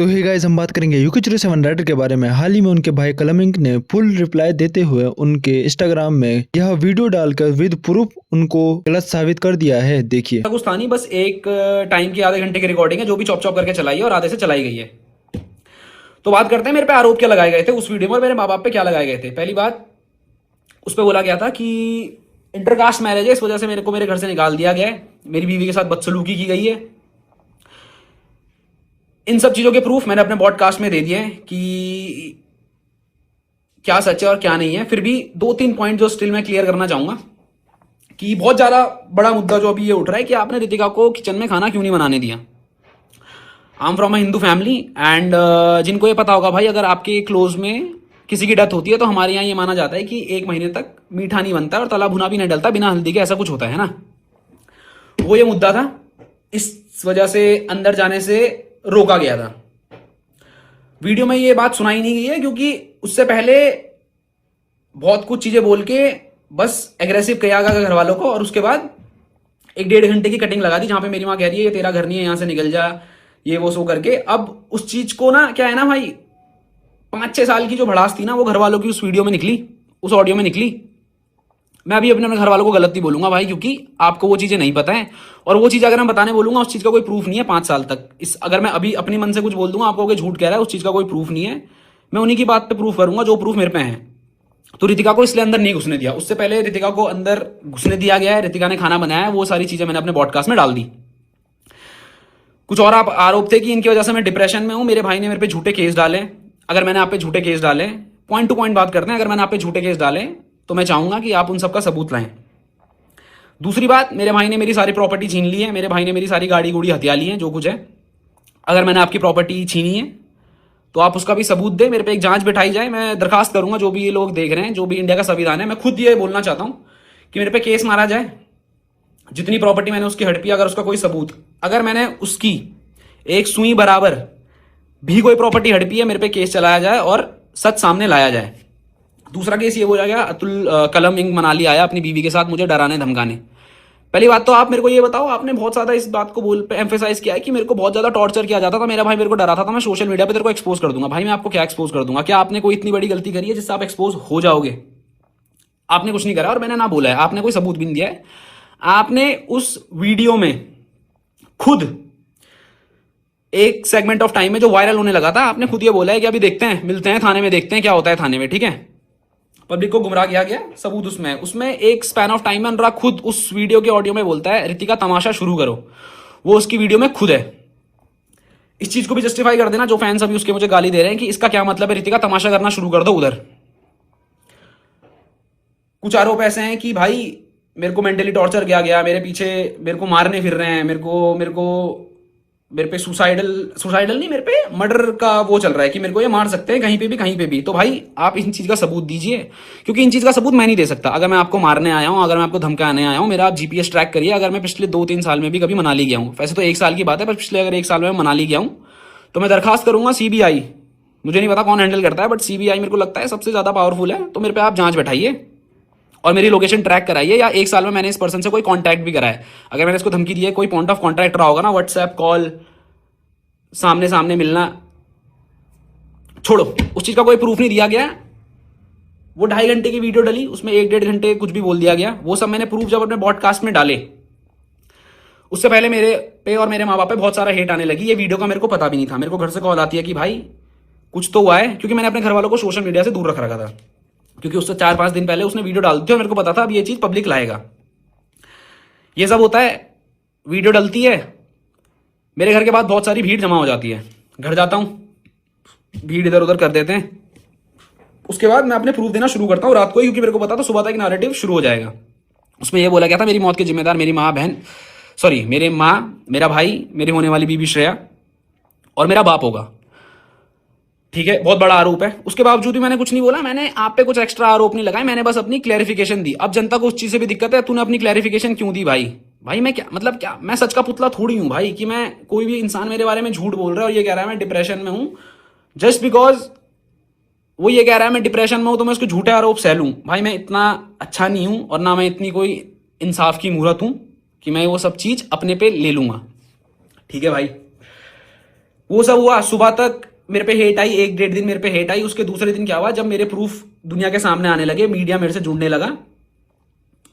तो hey guys, हम बात करेंगे UK07 राइडर के बारे में। हाल ही में उनके भाई कलम इंक ने फुल रिप्लाई देते हुए उनके इंस्टाग्राम में यह वीडियो डालकर विद प्रूफ उनको गलत साबित कर दिया है। देखिए। कुछ था नहीं, बस एक टाइम की आधे घंटे की रिकॉर्डिंग है जो भी चॉप चॉप करके चलाई है और आधे से चलाई गई है। तो बात करते हैं मेरे पे आरोप क्या लगाए गए थे उस वीडियो में और मेरे माँ बाप पे क्या लगाए गए थे। पहली बात, उस पर बोला गया था कि इंटरकास्ट मैरिज है, इस वजह से मेरे को मेरे घर से निकाल दिया गया है, मेरी बीवी के साथ बदसलूकी की गई है। इन सब चीजों के प्रूफ मैंने अपने पॉडकास्ट में दे दिए हैं कि क्या सच है और क्या नहीं है। फिर भी 2-3 पॉइंट जो स्टिल मैं क्लियर करना चाहूंगा कि बहुत ज्यादा बड़ा मुद्दा जो अभी ये उठ रहा है कि आपने रितिका को किचन में खाना क्यों नहीं बनाने दिया। I am from a Hindu family and जिनको ये पता होगा भाई, अगर आपके क्लोज में किसी की डेथ होती है तो हमारे यहाँ ये माना जाता है कि 1 महीने तक मीठा नहीं बनता और तला भुना भी नहीं डलता बिना हल्दी के, ऐसा कुछ होता है ना। वो ये मुद्दा था, इस वजह से अंदर जाने से रोका गया था। वीडियो में ये बात सुनाई नहीं गई है क्योंकि उससे पहले बहुत कुछ चीजें बोल के बस एग्रेसिव किया गया घर वालों को और उसके बाद 1-1.5 घंटे की कटिंग लगा दी जहां पे मेरी माँ कह रही है ये तेरा घर नहीं है, यहां से निकल जा, ये वो सो करके। अब उस चीज को ना, क्या है ना भाई, 5-6 साल की जो भड़ास थी ना वो घर वालों की उस वीडियो में निकली, उस ऑडियो में निकली। मैं अभी अपने घर वालों को गलत नहीं बोलूंगा भाई, क्योंकि आपको वो चीजें नहीं पता है और वो चीज अगर मैं बताने बोलूंगा उस चीज का कोई प्रूफ नहीं है 5 साल तक। अगर मैं अभी अपने मन से कुछ बोल दूंगा आपको कि झूठ कह रहा है, उस चीज का कोई प्रूफ नहीं है। मैं उन्हीं की बात पे प्रूफ करूंगा जो प्रूफ मेरे पे है। तो रितिका को इसलिए अंदर नहीं घुसने दिया, उससे पहले रितिका को अंदर घुसने दिया गया है, रितिका ने खाना बनाया है, वो सारी चीजें मैंने अपने पॉडकास्ट में डाल दी। कुछ और आरोप थे कि इनकी वजह से मैं डिप्रेशन में हूं, मेरे भाई ने मेरे पे झूठे केस डाले। अगर मैंने आप पे झूठे केस डाले, पॉइंट टू पॉइंट बात करते हैं, अगर मैंने आप पे झूठे केस डाले तो मैं चाहूंगा कि आप उन सबका सबूत लाएं। दूसरी बात, मेरे भाई ने मेरी सारी प्रॉपर्टी छीन ली है, मेरे भाई ने मेरी सारी गाड़ी गुड़ी हथिया ली है, जो कुछ है। अगर मैंने आपकी प्रॉपर्टी छीनी है तो आप उसका भी सबूत दें, मेरे पे एक जांच बिठाई जाए। मैं दरखास्त करूंगा, जो भी ये लोग देख रहे हैं, जो भी इंडिया का संविधान है, मैं खुद ये बोलना चाहता हूं कि मेरे पे केस मारा जाए। जितनी प्रॉपर्टी मैंने उसकी हड़पी, अगर उसका कोई सबूत, अगर मैंने उसकी एक सुई बराबर भी कोई प्रॉपर्टी हड़पी है, मेरे पे केस चलाया जाए और सच सामने लाया जाए। दूसरा केस ये बोला गया, अतुल कलम इंक मनाली आया अपनी बीवी के साथ मुझे डराने धमकाने। पहली बात तो आप मेरे को ये बताओ, आपने बहुत ज्यादा इस बात को एम्फेसाइज किया है कि मेरे को बहुत ज्यादा टॉर्चर किया जाता था, मेरा भाई मेरे को डराता था, मैं सोशल मीडिया पे तेरे को एक्सपोज कर दूंगा। भाई मैं आपको क्या एक्सपोज कर दूंगा? क्या आपने कोई इतनी बड़ी गलती करी है जिससे आप एक्सपोज हो जाओगे? आपने कुछ नहीं करा और मैंने ना बोला है, आपने कोई सबूत भी नहीं दिया है। आपने उस वीडियो में खुद एक सेगमेंट ऑफ टाइम में जो वायरल होने लगा था, आपने खुद ये बोला है कि अभी देखते हैं, मिलते हैं थाने में, देखते हैं क्या होता है थाने में, ठीक है। पब्लिक को गुमराह किया गया, सबूत उसमें उसमें एक स्पैन ऑफ टाइम में अनुराग खुद उस वीडियो के ऑडियो में बोलता है रितिका तमाशा शुरू करो, वो उसकी वीडियो में खुद है। इस चीज को भी जस्टिफाई कर देना, जो फैंस अभी उसके मुझे गाली दे रहे हैं कि इसका क्या मतलब है, रितिका तमाशा करना शुरू कर दो उधर। कुछ आरोप ऐसे हैं कि भाई मेरे को मेंटली टॉर्चर किया गया, मेरे पीछे मेरे को मारने फिर रहे हैं, मेरे पे सुसाइडल नहीं, मेरे पे मर्डर का वो चल रहा है कि मेरे को ये मार सकते हैं कहीं पे भी। तो भाई आप इन चीज का सबूत दीजिए, क्योंकि इन चीज का सबूत मैं नहीं दे सकता। अगर मैं आपको मारने आया हूं, अगर मैं आपको धमकाने आया हूं, मेरा आप जीपीएस ट्रैक करिए। अगर मैं पिछले 2-3 साल में भी कभी मनाली गया हूं, वैसे तो 1 साल की बात है, पर पिछले अगर 1 साल में मनाली गया हूं तो मैं दरखास्त करूंगा सीबीआई, मुझे नहीं पता कौन हैंडल करता है, बट सीबीआई मेरे को लगता है सबसे ज्यादा पावरफुल है। तो मेरे पे आप जांच बैठाइए और मेरी लोकेशन ट्रैक कराइए, या 1 साल में मैंने इस पर्सन से कोई कांटेक्ट भी करा है, अगर मैंने इसको धमकी दी है, कोई पॉइंट ऑफ कॉन्टैक्ट रहा होगा ना, व्हाट्सएप कॉल, सामने सामने मिलना, छोड़ो, उस चीज का कोई प्रूफ नहीं दिया गया। वो 2.5 घंटे की वीडियो डली, उसमें 1-1.5 घंटे कुछ भी बोल दिया गया, वो सब मैंने प्रूफ जब अपने पॉडकास्ट में डाले, उससे पहले मेरे पे और मेरे माँ बाप पे बहुत सारा हेट आने लगी। ये वीडियो का मेरे को पता भी नहीं था, मेरे को घर से कॉल आती है कि भाई कुछ तो हुआ है, क्योंकि मैंने अपने घर वालों को सोशल मीडिया से दूर रख रखा था, क्योंकि उससे 4-5 दिन पहले उसने वीडियो डाल दी थी और मेरे को पता था अब ये चीज पब्लिक लाएगा। ये सब होता है, वीडियो डलती है, मेरे घर के बाद बहुत सारी भीड़ जमा हो जाती है, घर जाता हूं, भीड़ इधर उधर कर देते हैं, उसके बाद मैं अपने प्रूफ देना शुरू करता हूं रात को ही, क्योंकि मेरे को पता था सुबह तक नैरेटिव शुरू हो जाएगा। उसमें यह बोला गया था मेरी मौत के जिम्मेदार मेरी माँ, मेरा भाई, मेरी होने वाली बीबी श्रेया और मेरा बाप होगा, ठीक है। बहुत बड़ा आरोप है, उसके बावजूद भी मैंने कुछ नहीं बोला, मैंने आप पे कुछ एक्स्ट्रा आरोप नहीं लगाए, मैंने बस अपनी क्लैरिफिकेशन दी। अब जनता को उस चीज से भी दिक्कत है, तूने अपनी क्लैरिफिकेशन क्यों दी भाई मैं क्या मतलब, क्या मैं सच का पुतला थोड़ी हूं भाई कि मैं, कोई भी इंसान मेरे बारे में झूठ बोल रहा है और ये कह रहा है मैं डिप्रेशन में हूं, जस्ट बिकॉज वो ये कह रहा है मैं डिप्रेशन में हूं तो मैं उसको झूठे आरोप सह लूं? भाई मैं इतना अच्छा नहीं हूं और ना मैं इतनी कोई इंसाफ की मूरत हूं कि मैं वो सब चीज अपने पे ले लूंगा, ठीक है भाई। वो सब हुआ, सुबह तक मेरे पे हेट आई, 1-1.5 दिन मेरे पे हेट आई। उसके दूसरे दिन क्या हुआ, जब मेरे प्रूफ दुनिया के सामने आने लगे, मीडिया मेरे से जुड़ने लगा,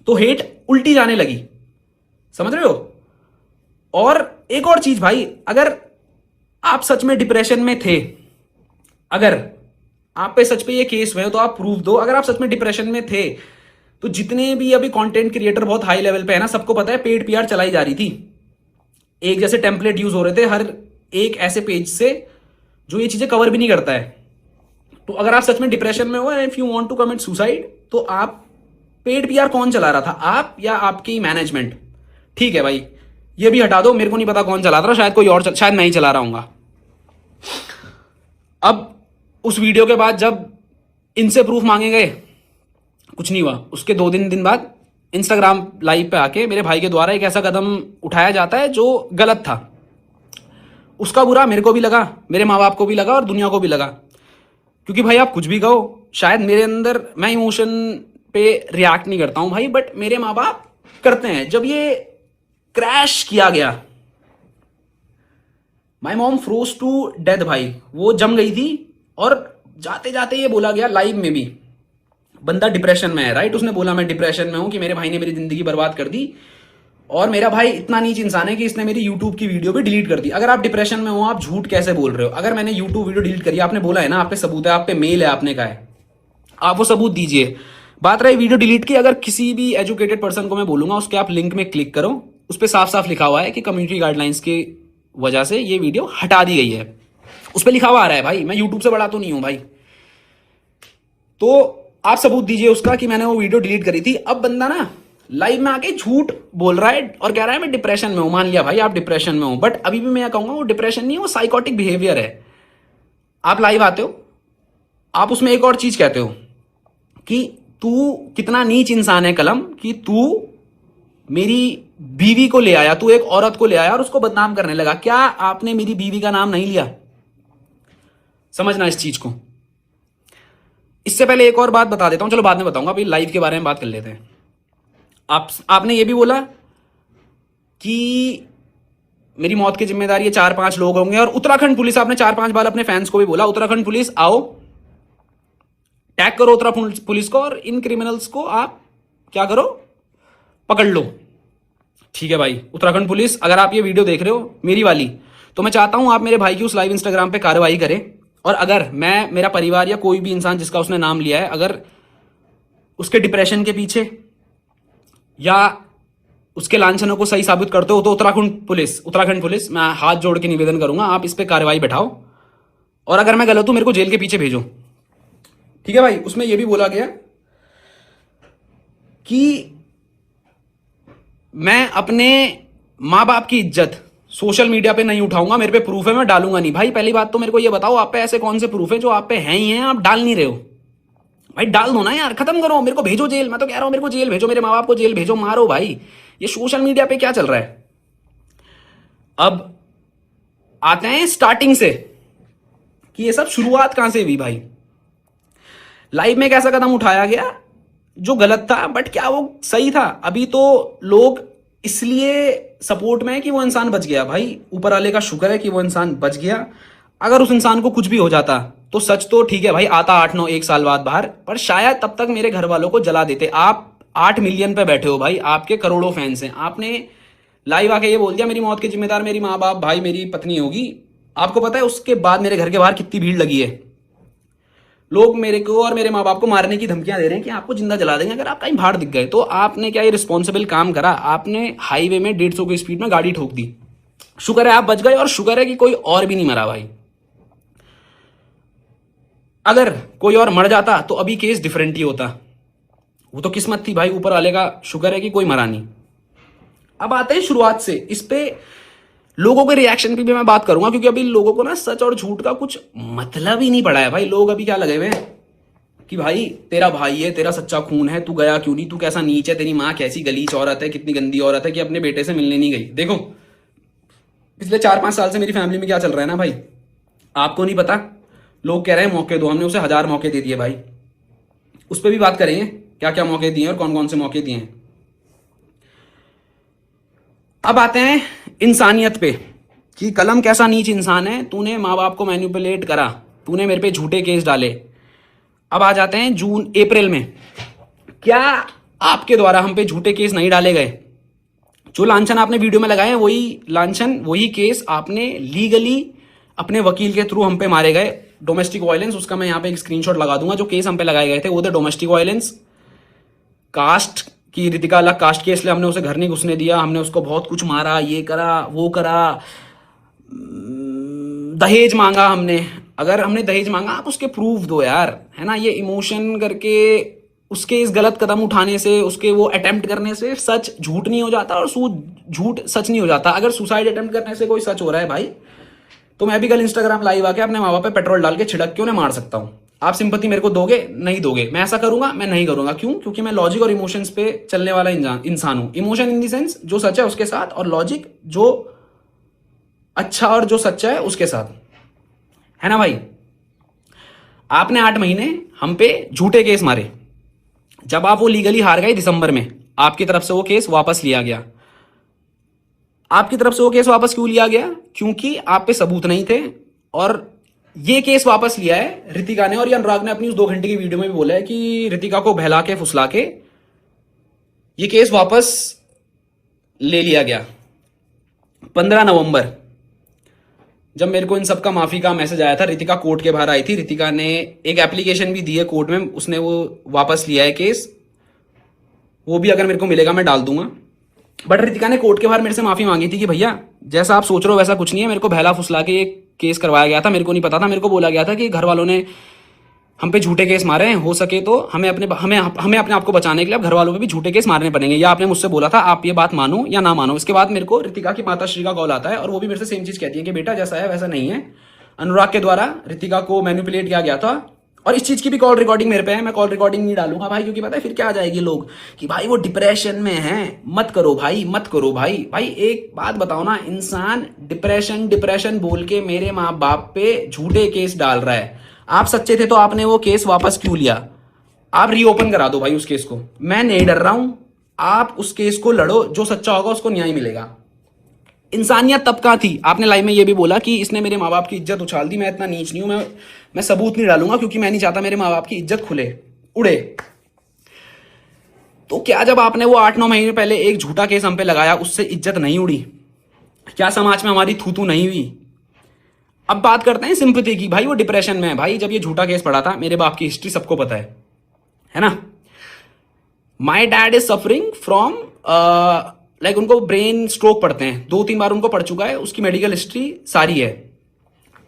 तो हेट उल्टी जाने लगी। समझ रहे हो? और एक और चीज भाई, अगर आप सच में डिप्रेशन में थे, अगर आप पे सच पे ये केस हुए तो आप प्रूफ दो। अगर आप सच में डिप्रेशन में थे, तो जितने भी अभी कंटेंट क्रिएटर बहुत हाई लेवल पे है ना, सबको पता है पेड पीआर चलाई जा रही थी। एक जैसे टेम्पलेट यूज हो रहे थे हर एक ऐसे पेज से जो ये चीजें कवर भी नहीं करता है। तो अगर आप सच में डिप्रेशन में हो, if you want to commit suicide, तो आप पेड पीआर कौन चला रहा था, आप या आपकी मैनेजमेंट? ठीक है भाई, ये भी हटा दो, मेरे को नहीं पता कौन चला रहा, शायद कोई और शायद मैं ही चला रहा हूंगा। अब उस वीडियो के बाद जब इनसे प्रूफ मांगे गए, कुछ नहीं हुआ। उसके 2 दिन बाद इंस्टाग्राम लाइव पे आके मेरे भाई के द्वारा एक ऐसा कदम उठाया जाता है जो गलत था। उसका बुरा मेरे को भी लगा, मेरे माँ बाप को भी लगा और दुनिया को भी लगा। क्योंकि भाई आप कुछ भी कहो, शायद मेरे अंदर, मैं इमोशन पे रिएक्ट नहीं करता हूं भाई, बट मेरे माँ बाप करते हैं। जब ये क्रैश किया गया, my mom froze to death भाई, वो जम गई थी। और जाते जाते ये बोला गया लाइव में भी, बंदा डिप्रेशन में है, राइट? उसने बोला मैं डिप्रेशन में हूं, कि मेरे भाई ने मेरी जिंदगी बर्बाद कर दी, और मेरा भाई इतना नीच इंसान है कि इसने मेरी यूट्यूब की वीडियो भी डिलीट कर दी। अगर आप डिप्रेशन में हो, आप झूठ कैसे बोल रहे हो? अगर मैंने यूट्यूब वीडियो डिलीट करी, आपने बोला है ना, आप पे सबूत है, आप पे मेल है, आपने कहा है, आप वो सबूत दीजिए। बात रही वीडियो डिलीट की, अगर किसी भी एजुकेटेड पर्सन को मैं बोलूंगा, उसके आप लिंक में क्लिक करो, उस पर साफ साफ लिखा हुआ है कि कम्युनिटी गाइडलाइंस की वजह से ये वीडियो हटा दी गई है। उस पर लिखा हुआ आ रहा है भाई, मैं यूट्यूब से बड़ा तो नहीं हूं भाई। तो आप सबूत दीजिए उसका कि मैंने वो वीडियो डिलीट करी थी। अब बंदा ना लाइव में आके झूठ बोल रहा है और कह रहा है मैं डिप्रेशन में हूं। मान लिया भाई आप डिप्रेशन में हो, बट अभी भी मैं कहूंगा वो डिप्रेशन नहीं है, वो साइकोटिक बिहेवियर है। आप लाइव आते हो, आप उसमें एक और चीज कहते हो कि तू कितना नीच इंसान है कलम, कि तू मेरी बीवी को ले आया, तू एक औरत को ले आया और उसको बदनाम करने लगा। क्या आपने मेरी बीवी का नाम नहीं लिया? समझना इस चीज को। इससे पहले एक और बात बता देता हूं, चलो बाद में बताऊंगा, अभी लाइव के बारे में बात कर लेते हैं। आपने ये भी बोला कि मेरी मौत की जिम्मेदारी ये 4-5 लोग होंगे, और उत्तराखंड पुलिस, आपने 4-5 बार अपने फैंस को भी बोला उत्तराखंड पुलिस आओ, टैग करो उत्तराखंड पुलिस को, और इन क्रिमिनल्स को आप क्या करो, पकड़ लो। ठीक है भाई, उत्तराखंड पुलिस, अगर आप ये वीडियो देख रहे हो मेरी वाली, तो मैं चाहता हूं आप मेरे भाई की उस लाइव इंस्टाग्राम पे कार्रवाई करें। और अगर मैं, मेरा परिवार या कोई भी इंसान जिसका उसने नाम लिया है, अगर उसके डिप्रेशन के पीछे या उसके लांछनों को सही साबित करते हो, तो उत्तराखंड पुलिस, मैं हाथ जोड़ के निवेदन करूंगा, आप इस पे कार्रवाई बैठाओ, और अगर मैं गलत हूं मेरे को जेल के पीछे भेजो। ठीक है भाई। उसमें यह भी बोला गया कि मैं अपने मां बाप की इज्जत सोशल मीडिया पे नहीं उठाऊंगा, मेरे पे प्रूफ है, मैं डालूंगा नहीं। भाई पहली बात तो मेरे को ये बताओ, आप पे ऐसे कौन से प्रूफ है जो आप पे हैं ही हैं, आप डाल नहीं रहे हो? भाई डाल दो ना यार, खत्म करो, मेरे को भेजो जेल। मैं तो कह रहा हूं मेरे को जेल भेजो, मेरे माँ बाप को जेल भेजो, मारो भाई। ये सोशल मीडिया पे क्या चल रहा है? अब आते हैं स्टार्टिंग से कि ये सब शुरुआत कहां से हुई भाई। लाइव में एक ऐसा कदम उठाया गया जो गलत था, बट क्या वो सही था? अभी तो लोग इसलिए सपोर्ट में है कि वो इंसान बच गया। भाई ऊपर वाले का शुक्र है कि वो इंसान बच गया। अगर उस इंसान को कुछ भी हो जाता तो सच तो ठीक है भाई, आता 8-9 साल बाद बाहर, पर शायद तब तक मेरे घर वालों को जला देते। आप 8 मिलियन पे बैठे हो भाई, आपके करोड़ों फैंस हैं, आपने लाइव आके ये बोल दिया मेरी मौत की जिम्मेदार मेरी माँ बाप, भाई मेरी पत्नी होगी। आपको पता है उसके बाद मेरे घर के बाहर कितनी भीड़ लगी है? लोग मेरे को और मेरे माँ बाप को मारने की धमकियां दे रहे हैं कि आपको जिंदा जला देंगे अगर आप कहीं बाहर दिख गए। तो आपने क्या ये रिस्पॉन्सिबल काम करा? आपने हाईवे में 150 की स्पीड में गाड़ी ठोक दी। शुक्र है आप बच गए, और शुक्र है कि कोई और भी नहीं मरा भाई। अगर कोई और मर जाता तो अभी केस डिफरेंट ही होता। वो तो किस्मत थी भाई, ऊपर वाले का शुक्र है कि कोई मरा नहीं। अब आते हैं शुरुआत से, इस पे लोगों के रिएक्शन की भी मैं बात करूंगा, क्योंकि अभी लोगों को ना सच और झूठ का कुछ मतलब ही नहीं पड़ा है भाई। लोग अभी क्या लगे हुए हैं कि भाई तेरा भाई है, तेरा सच्चा खून है, तू गया क्यों नहीं, तू कैसा नीच है, तेरी माँ कैसी गलीच औरत है, कितनी गंदी औरत है कि अपने बेटे से मिलने नहीं गई। देखो पिछले 4-5 साल से मेरी फैमिली में क्या चल रहा है ना भाई, आपको नहीं पता। लोग कह रहे हैं मौके दो, हमने उसे 1000 मौके दे दिए भाई। उस पर भी बात करेंगे क्या क्या मौके दिए और कौन कौन से मौके दिए हैं। अब आते हैं इंसानियत पे कि कलम कैसा नीच इंसान है, तूने माँ बाप को मैनिपुलेट करा, तूने मेरे पे झूठे केस डाले। अब आ जाते हैं जून अप्रैल में। क्या आपके द्वारा हम पे झूठे केस नहीं डाले गए? जो लांछन आपने वीडियो में लगाए हैं वही लांछन, वही केस आपने लीगली अपने वकील के थ्रू हम पे मारे गए। डोमेस्टिक वायलेंस, उसका मैं यहाँ पे एक स्क्रीनशॉट लगा दूंगा। जो केस हम पे लगाए गए थे वो थे डोमेस्टिक वायलेंस, कास्ट की, रितिका अलग कास्ट के, इसलिए हमने उसे घर नहीं घुसने दिया, हमने उसको बहुत कुछ मारा, ये करा वो करा, दहेज मांगा हमने। अगर हमने दहेज मांगा, आप उसके प्रूफ दो यार, है ना। ये इमोशन करके उसके इस गलत कदम उठाने से, उसके वो अटेम्प्ट करने से सच झूठ नहीं हो जाता और झूठ सच नहीं हो जाता। अगर सुसाइड अटेम्प्ट करने से कोई सच हो रहा है भाई, तो मैं भी कल इंस्टाग्राम लाइव आके अपने माँ बाप पे पेट्रोल डाल के छिड़क के उन्हें मार सकता हूं। आप सिंपैथी मेरे को दोगे? नहीं दोगे। मैं ऐसा करूंगा? मैं नहीं करूंगा। क्यों? क्योंकि मैं लॉजिक और इमोशंस पे चलने वाला इंसान हूं। इमोशन इन द सेंस जो सच है उसके साथ, और लॉजिक जो अच्छा और जो सच्चा है उसके साथ, है ना भाई। आपने 8 महीने हम पे झूठे केस मारे। जब आप वो लीगली हार गए दिसंबर में, आपकी तरफ से वो केस वापस लिया गया। आपकी तरफ से वो केस वापस क्यों लिया गया? क्योंकि आप पे सबूत नहीं थे। और ये केस वापस लिया है रितिका ने, और ये अनुराग ने अपनी उस 2 घंटे की वीडियो में भी बोला है कि रितिका को बहला के फुसला के ये केस वापस ले लिया गया। 15 नवंबर जब मेरे को इन सब का माफी का मैसेज आया था, रितिका कोर्ट के बाहर आई थी। रितिका ने एक एप्लीकेशन भी दी है कोर्ट में, उसने वो वापस लिया है केस। वो भी अगर मेरे को मिलेगा मैं डाल दूंगा। बट रितिका ने कोर्ट के बाहर मेरे से माफी मांगी थी कि भैया जैसा आप सोच रहे हो वैसा कुछ नहीं है, मेरे को बहला फुसला के एक केस करवाया गया था, मेरे को नहीं पता था। मेरे को बोला गया था कि घर वालों ने हम पे झूठे केस मारे हैं, हो सके तो हमें अपने आप को बचाने के लिए अब घर वालों पे भी झूठे केस मारने पड़ेंगे। या आपने मुझसे बोला था, आप ये बात मानो या ना मानो। इसके बाद मेरे को रितिका की माता श्री का कॉल आता है, और वो भी मेरे से सेम चीज कहती है कि बेटा जैसा है वैसा नहीं है, अनुराग के द्वारा रितिका को मैनिपुलेट किया गया था। और इस चीज की भी कॉल रिकॉर्डिंग मेरे पे है। मैं कॉल रिकॉर्डिंग नहीं डालूंगा भाई, क्योंकि पता है फिर क्या आ जाएगी लोग कि भाई वो डिप्रेशन में है। मत करो भाई, मत करो भाई। भाई एक बात बताओ ना, इंसान डिप्रेशन बोल के मेरे माँ बाप पे झूठे केस डाल रहा है। आप सच्चे थे तो आपने वो केस वापस क्यों लिया? आप रीओपन करा दो भाई उस केस को। मैं नहीं डर रहा हूं, आप उस केस को लड़ो, जो सच्चा होगा उसको न्याय मिलेगा। इंसानियत तब कहां थी? आपने लाइव में ये भी बोला कि इसने मेरे माँ बाप की इज्जत उछाल दी। मैं इतना नीच नहीं हूं, मैं सबूत नहीं डालूंगा, क्योंकि मैं नहीं चाहता मेरे माँ बाप की इज्जत खुले उड़े। तो क्या जब आपने वो 8-9 महीने पहले एक झूठा केस हम पे लगाया, उससे इज्जत नहीं उड़ी? क्या समाज में हमारी थू नहीं हुई? अब बात करते हैं सिंपैथी की। भाई वो डिप्रेशन में है। भाई जब ये झूठा केस पड़ा था, मेरे बाप की हिस्ट्री सबको पता है ना। My dad is suffering from like, उनको ब्रेन स्ट्रोक पड़ते हैं, 2-3 बार उनको पड़ चुका है, उसकी मेडिकल हिस्ट्री सारी है।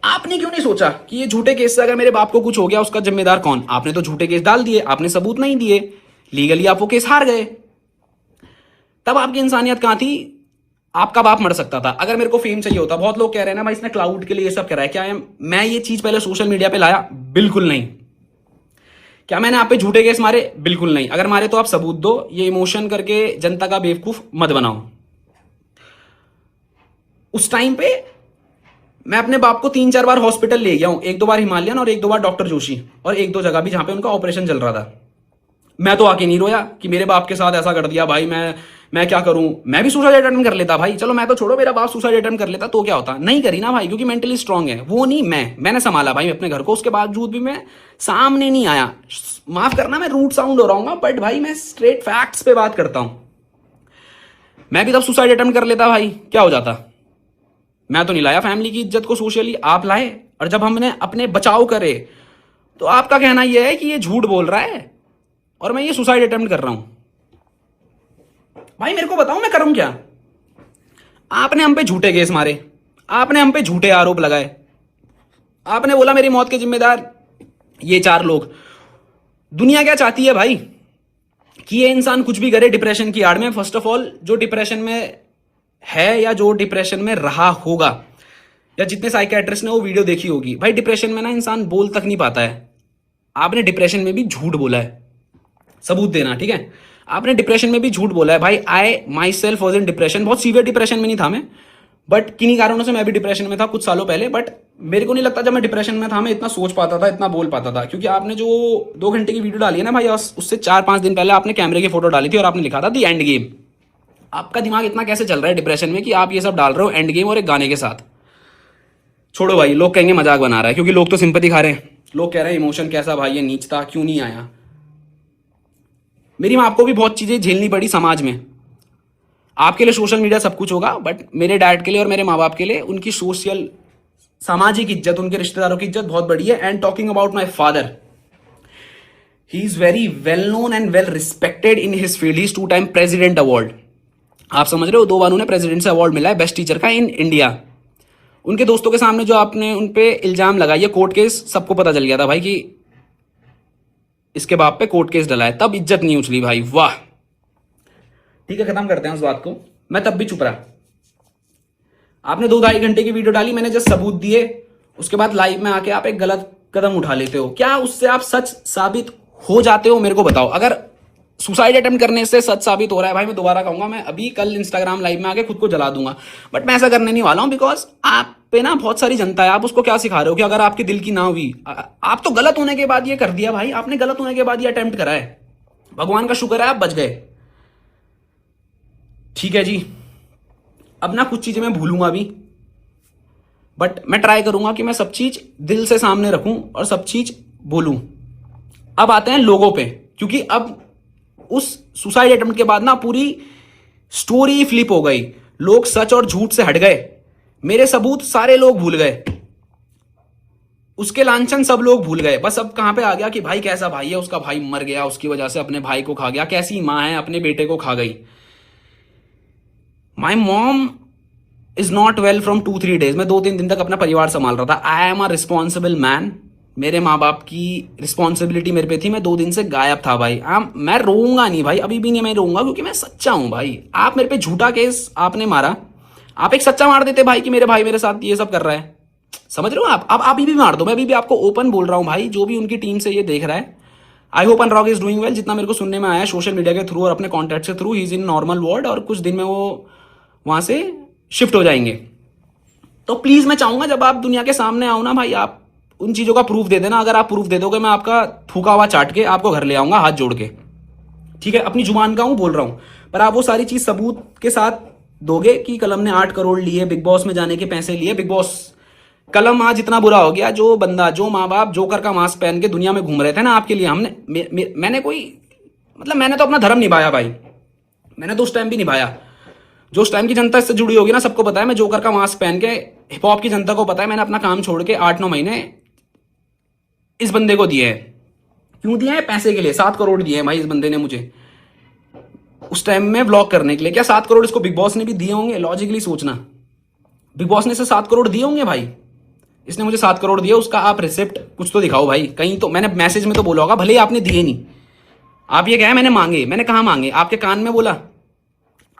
आपने क्यों नहीं सोचा कि ये झूठे केस से अगर मेरे बाप को कुछ हो गया उसका जिम्मेदार कौन? आपने तो झूठे केस डाल दिए, आपने सबूत नहीं दिए, लीगली आप वो केस हार गए। तब आपकी इंसानियत कहां थी? आपका बाप मर सकता था अगर मेरे को फेम चाहिए होता। बहुत लोग कह रहे हैं ना भाई इसने क्लाउड के लिए ये सब करा है। क्या है? मैं ये चीज पहले सोशल मीडिया पे लाया? बिल्कुल नहीं। क्या मैंने आप पे झूठे केस मारे? बिल्कुल नहीं। अगर मारे तो आप सबूत दो। ये इमोशन करके जनता का बेवकूफ मत बनाओ। उस टाइम पे मैं अपने बाप को 3-4 बार हॉस्पिटल ले गया हूं, 1-2 बार हिमालयन और 1-2 बार डॉक्टर जोशी, और 1-2 जगह भी जहां पे उनका ऑपरेशन चल रहा था। मैं तो आके नहीं रोया कि मेरे बाप के साथ ऐसा कर दिया। भाई मैं क्या करूं? मैं भी सुसाइड अटेम्प्ट कर लेता भाई। चलो मैं तो छोड़ो, मेरा बाप सुसाइड अटेम्प्ट कर लेता तो क्या होता? नहीं करी ना भाई, क्योंकि मेंटली स्ट्रांग है वो। नहीं, मैंने संभाला भाई अपने घर को। उसके बावजूद भी मैं सामने नहीं आया। माफ करना मैं रूड साउंड हो रहा हूँ, बट भाई मैं स्ट्रेट फैक्ट्स पे बात करता हूं। मैं भी तब सुसाइड अटेम्प्ट कर लेता भाई, क्या हो जाता? मैं तो नहीं लाया फैमिली की इज्जत को सोशली, आप लाए। और जब हमने अपने बचाव करे तो आपका कहना यह है कि ये झूठ बोल रहा है और मैं ये सुसाइड अटेम्प्ट कर रहा हूं। भाई मेरे को बताओ मैं करूं क्या? आपने हम पे झूठे केस मारे, आपने हम पे झूठे आरोप लगाए, आपने बोला मेरी मौत के जिम्मेदार ये 4 लोग। दुनिया क्या चाहती है भाई? कि ये इंसान कुछ भी करे डिप्रेशन की आड़ में। फर्स्ट ऑफ ऑल जो डिप्रेशन में है या जो डिप्रेशन में रहा होगा, या जितने साइकियाट्रिस्ट ने वो वीडियो देखी होगी, भाई डिप्रेशन में ना इंसान बोल तक नहीं पाता है। आपने डिप्रेशन में भी झूठ बोला है, सबूत देना, ठीक है? आपने डिप्रेशन में भी झूठ बोला है भाई। I myself was in depression. बहुत सीवियर डिप्रेशन में नहीं था मैं, बट किन्हीं कारणों से मैं भी डिप्रेशन में था कुछ सालों पहले। बट मेरे को नहीं लगता जब मैं डिप्रेशन में था मैं इतना सोच पाता था, इतना बोल पाता था। क्योंकि आपने जो 2 घंटे की वीडियो डाली है ना भाई, उससे 4-5 दिन पहले आपने कैमरे की फोटो डाली थी और आपने लिखा था द एंड गेम। आपका दिमाग इतना कैसे चल रहा है डिप्रेशन में कि आप ये सब डाल रहे हो एंड गेम और एक गाने के साथ? छोड़ो भाई, लोग कहेंगे मजाक बना रहा है, क्योंकि लोग तो सिंपैथी खा रहे हैं। लोग कह रहे हैं इमोशन कैसा भाई, ये नीच था, क्यों नहीं आया। मेरी माँ को भी बहुत चीजें झेलनी पड़ी समाज में। आपके लिए सोशल मीडिया सब कुछ होगा, बट मेरे डैड के लिए और मेरे माँ बाप के लिए उनकी सोशल सामाजिक इज्जत, उनके रिश्तेदारों की इज्जत बहुत बड़ी है। And talking about my father, he is very well known and well respected in his field. He is 2 time president award, आप समझ रहे हो, 2 बार उन्हें प्रेसिडेंट से अवार्ड मिला है बेस्ट टीचर का इन इंडिया। उनके दोस्तों के सामने जो आपने उन पे इल्जाम लगाया, कोर्ट केस, सबको पता चल गया था भाई कि इसके बाप पे कोर्ट केस डला है, तब इज्जत नहीं उछली भाई। वाह, ठीक है, खत्म करते हैं उस बात को। मैं तब भी चुप रहा। आपने 2-2.5 घंटे की वीडियो डाली, मैंने जस्ट सबूत दिए, उसके बाद लाइव में आके आप एक गलत कदम उठा लेते हो। क्या उससे आप सच साबित हो जाते हो, मेरे को बताओ। अगर सुसाइड अटेम्प्ट करने से सच साबित हो रहा है भाई, मैं दोबारा कहूंगा, मैं अभी कल इंस्टाग्राम लाइव में आके खुद को जला दूंगा। बट मैं ऐसा करने नहीं वाला हूं, बिकॉज आप पे ना बहुत सारी जनता है। आप उसको क्या सिखा रहे हो कि अगर आपके दिल की ना हुई, आप तो गलत होने के बाद ये कर दिया भाई, आपने गलत होने के बाद ये अटेम्प्ट करा है। भगवान का शुक्र है आप बच गए। ठीक है जी, अब ना कुछ चीजें मैं भूलूंगा अभी, बट मैं ट्राई करूंगा कि मैं सब चीज दिल से सामने रखूं और सब चीज बोलूं। अब आते हैं लोगों पे, क्योंकि अब उस सुसाइड अटेम्प्ट के बाद ना पूरी स्टोरी फ्लिप हो गई। लोग सच और झूठ से हट गए, मेरे सबूत सारे लोग भूल गए, उसके लांछन सब लोग भूल गए। बस अब कहां पे आ गया कि भाई कैसा भाई है, उसका भाई मर गया, उसकी वजह से अपने भाई को खा गया, कैसी मां है अपने बेटे को खा गई। My mom is not well from 2-3 days. मैं 2-3 दिन तक अपना परिवार संभाल रहा था। I am a responsible man, मेरे माँ बाप की रिस्पॉन्सिबिलिटी मेरे पे थी। मैं 2 दिन से गायब था भाई। मैं रोऊंगा नहीं भाई, अभी भी नहीं मैं रोऊंगा, क्योंकि मैं सच्चा हूं भाई। आप मेरे पे झूठा केस आपने मारा, आप एक सच्चा मार देते भाई कि मेरे भाई मेरे साथ ये सब कर रहा है। समझ रहे हो आप? अब अभी भी मार दो, मैं अभी भी आपको ओपन बोल रहा हूं भाई। जो भी उनकी टीम से ये देख रहा है, I hope unrock is doing well. जितना मेरे को सुनने में आया सोशल मीडिया के थ्रू और अपने कॉन्टैक्ट से through, he is in normal ward और कुछ दिन में वो वहां से शिफ्ट हो जाएंगे। तो प्लीज मैं चाहूंगा जब आप दुनिया के सामने आओ ना भाई, आप उन चीजों का प्रूफ दे देना। अगर आप प्रूफ दे दोगे, मैं आपका थूका हुआ चाट के आपको घर ले आऊंगा हाथ जोड़ के। ठीक है, अपनी जुबान का हूं बोल रहा हूं, पर आप वो सारी चीज सबूत के साथ दोगे कि कलम ने 8 करोड़ लिए, बिग बॉस में जाने के पैसे लिए। बिग बॉस कलम आज इतना बुरा हो गया, जो बंदा, जो माँ बाप जोकर का मास्क पहन के दुनिया में घूम रहे थे ना आपके लिए, मैंने कोई मतलब मैंने तो अपना धर्म निभाया भाई। मैंने तो उस टाइम भी निभाया। जो उस टाइम की जनता इससे जुड़ी होगी ना, सबको पता है मैं जोकर का मास्क पहन के, हिप हॉप की जनता को पता है मैंने अपना काम छोड़ के 8-9 महीने इस बंदे को दिए हैं। क्यों दिए हैं? पैसे के लिए। 7 करोड़ दिए हैं भाई इस बंदे ने मुझे उस टाइम में ब्लॉक करने के लिए। क्या 7 करोड़ इसको बिग बॉस ने भी दिए होंगे? लॉजिकली सोचना, बिग बॉस ने इसे 7 करोड़ दिए होंगे भाई। इसने मुझे 7 करोड़ दिए, उसका आप रिसिप्ट कुछ तो दिखाओ भाई। कहीं तो मैंने मैसेज में तो बोला होगा, भले ही आपने दिए नहीं। आप ये कहा मैंने मांगे, मैंने कहा मांगे? आपके कान में बोला?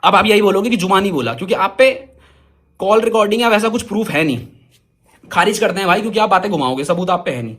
अब आप यही बोलोगे कि जुबानी बोला, क्योंकि आप पे कॉल रिकॉर्डिंग या वैसा कुछ प्रूफ है नहीं। खारिज करते हैं भाई, क्योंकि आप बातें घुमाओगे, सबूत आप पे है नहीं।